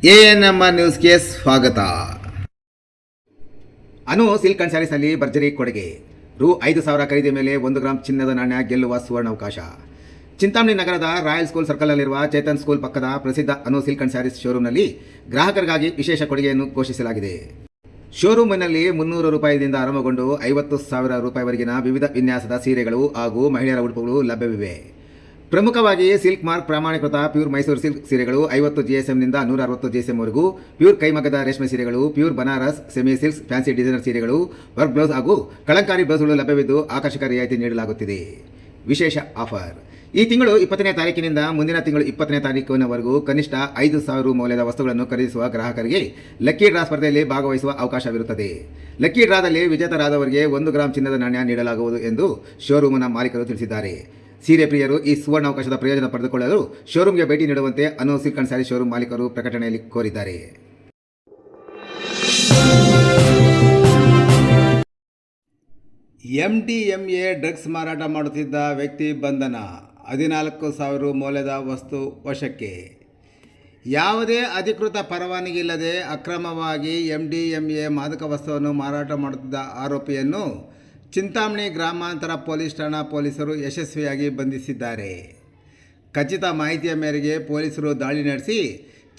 ANMR ನ್ಯೂಸ್ಗೆ ಸ್ವಾಗತ. ಅನು silk and ಸ್ಯಾರೀಸ್ನಲ್ಲಿ ಭರ್ಜರಿ ಕೊಡುಗೆ. ರು 5,000 ಖರೀದಿ ಮೇಲೆ 1 ಗ್ರಾಂ ಚಿನ್ನದ ನಾಣ್ಯ ಗೆಲ್ಲುವ ಸುವರ್ಣಾವಕಾಶ. ಚಿಂತಾಮಣಿ ನಗರದ ರಾಯಲ್ ಸ್ಕೂಲ್ ಸರ್ಕಲ್ನಲ್ಲಿರುವ ಚೇತನ್ ಸ್ಕೂಲ್ ಪಕ್ಕದ ಪ್ರಸಿದ್ಧ ಅನು ಸಿಲ್ಕ್ ಅಂಡ್ ಸ್ಯಾರೀಸ್ ಶೋರೂಮ್ನಲ್ಲಿ ಗ್ರಾಹಕರಿಗಾಗಿ ವಿಶೇಷ ಕೊಡುಗೆಯನ್ನು ಘೋಷಿಸಲಾಗಿದೆ. ಶೋರೂಮಿನಲ್ಲಿ 300 ರೂಪಾಯಿದಿಂದ ಆರಂಭಗೊಂಡು 50,000 ರೂಪಾಯಿವರೆಗಿನ ವಿವಿಧ ವಿನ್ಯಾಸದ ಸೀರೆಗಳು ಹಾಗೂ ಮಹಿಳೆಯರ ಉಡುಪುಗಳು ಲಭ್ಯವಿವೆ. ಪ್ರಮುಖವಾಗಿ ಸಿಲ್ಕ್ ಮಾರ್ಕ್ ಪ್ರಮಾಣೀಕೃತ ಪ್ಯೂರ್ ಮೈಸೂರು ಸಿಲ್ಕ್ ಸೀರೆಗಳು 50 GSMನಿಂದ 160 GSMವರೆಗೂ, ಪ್ಯೂರ್ ಕೈಮಗ್ಗದ ರೇಷ್ಮೆ ಸೀರೆಗಳು, pure Banaras, semi silks, fancy designer ಸೀರೆಗಳು, ವರ್ಕ್ ಬ್ಲೌಸ್ ಹಾಗೂ ಕಳಂಕಾರಿ ಬ್ಲೌಸ್ಗಳು ಲಭ್ಯವಿದ್ದು ಆಕರ್ಷಕ ರಿಯಾಯಿತಿ ನೀಡಲಾಗುತ್ತಿದೆ. ವಿಶೇಷ ಆಫರ್: ಈ ತಿಂಗಳು 20ನೇ ತಾರೀಕಿನಿಂದ ಮುಂದಿನ ತಿಂಗಳು 20ನೇ ತಾರೀಕಿನವರೆಗೂ ಕನಿಷ್ಠ 5,000 ಮೌಲ್ಯದ ವಸ್ತುಗಳನ್ನು ಖರೀದಿಸುವ ಗ್ರಾಹಕರಿಗೆ ಲಕ್ಕಿ ಡ್ರಾ ಸ್ಪರ್ಧೆಯಲ್ಲಿ ಭಾಗವಹಿಸುವ ಅವಕಾಶವಿರುತ್ತದೆ. ಲಕ್ಕಿ ಡ್ರಾದಲ್ಲಿ ವಿಜೇತರಾದವರಿಗೆ 1 ಗ್ರಾಂ ಚಿನ್ನದ ನಾಣ್ಯ ನೀಡಲಾಗುವುದು ಎಂದು ಶೋರೂಮಿನ ಮಾಲೀಕರು ತಿಳಿಸಿದ್ದಾರೆ. ಸೀರೆ ಪ್ರಿಯರು ಈ ಸುವರ್ಣಾವಕಾಶದ ಪ್ರಯೋಜನ ಪಡೆದುಕೊಳ್ಳಲು ಶೋರೂಮ್ಗೆ ಭೇಟಿ ನೀಡುವಂತೆ ಅನು ಸಿಲ್ಕ್ ಅಂಡ್ ಸ್ಯಾರಿ ಶೋರೂಮ್ ಮಾಲೀಕರು ಪ್ರಕಟಣೆಯಲ್ಲಿ ಕೋರಿದ್ದಾರೆ. MDMA ಡ್ರಗ್ಸ್ ಮಾರಾಟ ಮಾಡುತ್ತಿದ್ದ ವ್ಯಕ್ತಿ ಬಂಧನ. 14,000 ಮೌಲ್ಯದ ವಸ್ತು ವಶಕ್ಕೆ. ಯಾವುದೇ ಅಧಿಕೃತ ಪರವಾನಗಿ ಇಲ್ಲದೆ ಅಕ್ರಮವಾಗಿ MDMA ಮಾದಕ ವಸ್ತುವನ್ನು ಮಾರಾಟ ಮಾಡುತ್ತಿದ್ದ ಆರೋಪಿಯನ್ನು ಚಿಂತಾಮಣಿ ಗ್ರಾಮಾಂತರ ಪೊಲೀಸ್ ಠಾಣಾ ಪೊಲೀಸರು ಯಶಸ್ವಿಯಾಗಿ ಬಂಧಿಸಿದ್ದಾರೆ. ಖಚಿತ ಮಾಹಿತಿಯ ಮೇರೆಗೆ ಪೊಲೀಸರು ದಾಳಿ ನಡೆಸಿ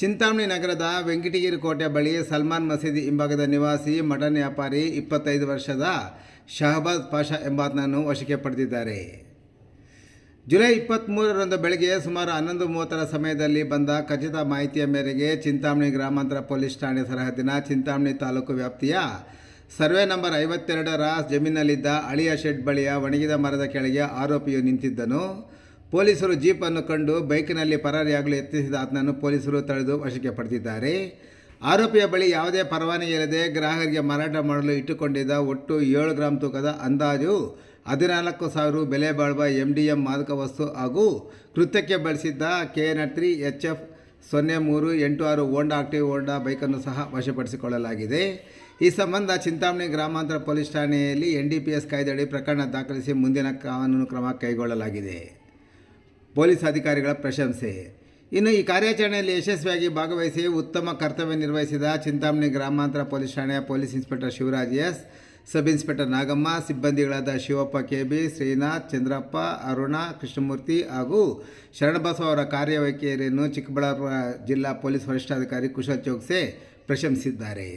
ಚಿಂತಾಮಣಿ ನಗರದ ವೆಂಕಟಗಿರಿ ಕೋಟೆ ಬಳಿ ಸಲ್ಮಾನ್ ಮಸೀದಿ ಹಿಂಭಾಗದ ನಿವಾಸಿ ಮಟನ್ ವ್ಯಾಪಾರಿ 25 ವರ್ಷದ ಶಹಬಾಜ್ ಪಾಷಾ ಎಂಬಾತನನ್ನು ವಶಕ್ಕೆ ಪಡೆದಿದ್ದಾರೆ. ಜುಲೈ 23ರಂದು ಬೆಳಗ್ಗೆ ಸುಮಾರು 11:30 ಸಮಯದಲ್ಲಿ ಬಂದ ಖಚಿತ ಮಾಹಿತಿಯ ಮೇರೆಗೆ ಚಿಂತಾಮಣಿ ಗ್ರಾಮಾಂತರ ಪೊಲೀಸ್ ಠಾಣೆ ಸರಹದ್ದಿನ ಚಿಂತಾಮಣಿ ತಾಲೂಕು ವ್ಯಾಪ್ತಿಯ ಸರ್ವೆ ನಂಬರ್ 52ರ ಜಮೀನಲ್ಲಿದ್ದ ಹಳೆಯ ಶೆಡ್ ಬಳಿಯ ಒಣಗಿದ ಮರದ ಕೆಳಗೆ ಆರೋಪಿಯು ನಿಂತಿದ್ದನು. ಪೊಲೀಸರು ಜೀಪನ್ನು ಕಂಡು ಬೈಕಿನಲ್ಲಿ ಪರಾರಿಯಾಗಲು ಯತ್ನಿಸಿದ ಆತನನ್ನು ಪೊಲೀಸರು ತಡೆದು ವಶಕ್ಕೆ ಪಡೆದಿದ್ದಾರೆ. ಆರೋಪಿಯ ಬಳಿ ಯಾವುದೇ ಪರವಾನಗಿ ಇಲ್ಲದೆ ಗ್ರಾಹಕರಿಗೆ ಮಾರಾಟ ಮಾಡಲು ಇಟ್ಟುಕೊಂಡಿದ್ದ ಒಟ್ಟು 7 ಗ್ರಾಂ ತೂಕದ ಅಂದಾಜು 14,000 ಬೆಲೆ ಬಾಳುವ MDM ಮಾದಕ ವಸ್ತು ಹಾಗೂ ಕೃತ್ಯಕ್ಕೆ ಬಳಸಿದ್ದ KN3 HF 0386 ಹೋಂಡಾ ಆಕ್ಟಿವ್ ಹೋಂಡಾ ಬೈಕನ್ನು ಸಹ ವಶಪಡಿಸಿಕೊಳ್ಳಲಾಗಿದೆ. ಈ ಸಂಬಂಧ ಚಿಂತಾಮಣಿ ಗ್ರಾಮಾಂತರ ಪೊಲೀಸ್ ಠಾಣೆಯಲ್ಲಿ NDPS ಕಾಯ್ದೆಯಡಿ ಪ್ರಕರಣ ದಾಖಲಿಸಿ ಮುಂದಿನ ಕಾನೂನು ಕ್ರಮ ಕೈಗೊಳ್ಳಲಾಗಿದೆ. ಪೊಲೀಸ್ ಅಧಿಕಾರಿಗಳ ಪ್ರಶಂಸೆ. ಇನ್ನು ಈ ಕಾರ್ಯಾಚರಣೆಯಲ್ಲಿ ಯಶಸ್ವಿಯಾಗಿ ಭಾಗವಹಿಸಿ ಉತ್ತಮ ಕರ್ತವ್ಯ ನಿರ್ವಹಿಸಿದ ಚಿಂತಾಮಣಿ ಗ್ರಾಮಾಂತರ ಪೊಲೀಸ್ ಠಾಣೆಯ police inspector Shivaraj S, sub inspector Nagamma, ಸಿಬ್ಬಂದಿಗಳಾದ ಶಿವಪ್ಪ KB, ಶ್ರೀನಾಥ್, ಚಂದ್ರಪ್ಪ, ಅರುಣ, ಕೃಷ್ಣಮೂರ್ತಿ ಹಾಗೂ ಶರಣಬಸವ ಅವರ ಕಾರ್ಯವೈಖರಿಯನ್ನು ಚಿಕ್ಕಬಳ್ಳಾಪುರ ಜಿಲ್ಲಾ ಪೊಲೀಸ್ ವರಿಷ್ಠಾಧಿಕಾರಿ ಕುಶಲ್ ಚೌಕ್ಸೆ ಪ್ರಶಂಸಿಸಿದ್ದಾರೆ.